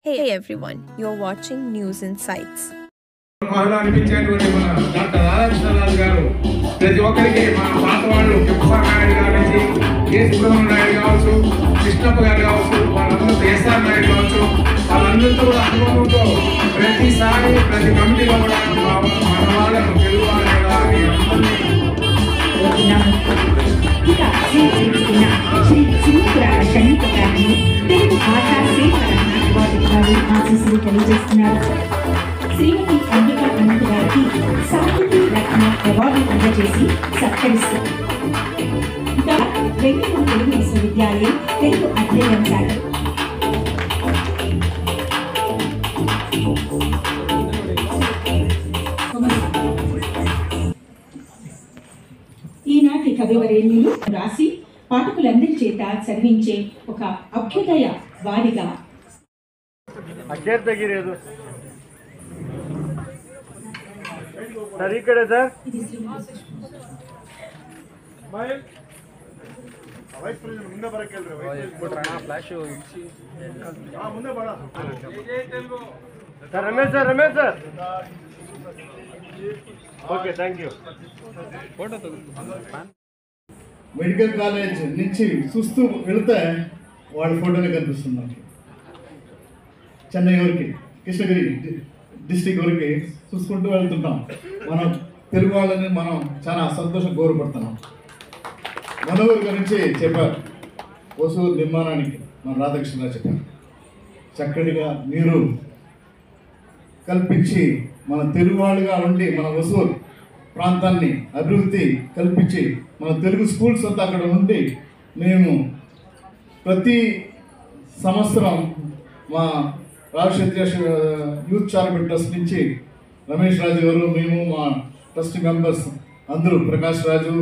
Hey everyone, you're watching News Insights. మహిళ అనిపించేటువంటి మన doctor Radhakrishna Raju గారు ప్రతి ఒక్కరికి మన పాత వాళ్ళు కెంపసార్ నాయుడు గారి నుంచి కె సుబ్రహ్మణ్య నాయుడు కావచ్చు, కృష్ణప్ప గారు కావచ్చు, వాళ్ళందరూ ఎస్ఆర్ నాయుడు కావచ్చు, వాళ్ళందరితో కూడా అనుభవంతో ప్రతిసారి ప్రతి కమిటీలో కూడా మన వాళ్ళను తెలుగు ఆశీస్సులు తెలియజేస్తున్నారు. శ్రీమతి అంబికా అనంత్ గారికి సాహితీ రత్న అవార్డు అందజేసి సత్కరిస్తారు. బెంగళూరు తెలుగు విశ్వవిద్యాలయం తెలుగు అధ్యయనం శాఖ ఈనాటి కవివరేణ్యులు రాసి పాఠకులందరి చేత చదివించే ఒక అభ్యుదయ వారిగా ಸರ್ ಈ ಕಡೆ ಸರ್ ಮುಂದೆ ಬರಕ್ಕೆ sir Ramesh sir okay thank you. Medical college నుంచి చూస్తూ వెళితే వాళ్ళ ఫోటోనే కనిపిస్తుంది నాకు. చెన్నై వరకు కృష్ణగిరి డిస్టిక్ వరకు చూసుకుంటూ వెళ్తుంటాం. మనం తెలుగు వాళ్ళని మనం చాలా సంతోషం గౌరవపడుతున్నాం. మనూరు గురించి చెప్పారు, వసూరు నిర్మాణానికి మన రాధాకృష్ణరావు చెప్పారు. చక్కటిగా మీరు కల్పించి మన తెలుగు వాళ్ళుగా ఉండి మన వసూరు ప్రాంతాన్ని అభివృద్ధి కల్పించి మన తెలుగు స్కూల్స్ అంతా అక్కడ ఉండి మేము ప్రతి సంవత్సరం మా రాజక్షత్రియ యూత్ చారిటబుల్ ట్రస్ట్ నుంచి రమేష్ రాజు గారు, మేము మా ట్రస్ట్ మెంబర్స్ అందరూ, ప్రకాష్ రాజు,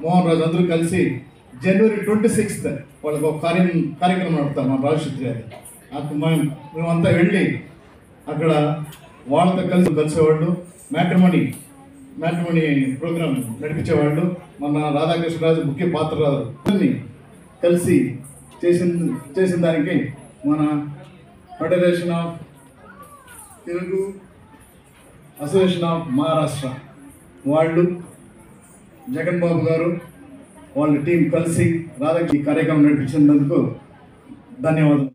మోహన్ రాజు అందరూ కలిసి జనవరి 26th వాళ్ళకి ఒక కార్యక్రమం నడుపుతాం మా రాజక్షత్రియ. అక్కడ మేమంతా వెళ్ళి అక్కడ వాళ్ళతో కలిసేవాళ్ళు. Matrimony programme నడిపించేవాళ్ళు. మన రాధాకృష్ణరాజు ముఖ్య పాత్రరాజు కలిసి చేసిన దానికి మన federation of Telugu association of Maharashtra వాళ్ళు, జగన్ బాబు గారు వాళ్ళ టీం కలిసి రాధాకి కార్యక్రమం నడిపించినందుకు ధన్యవాదాలు.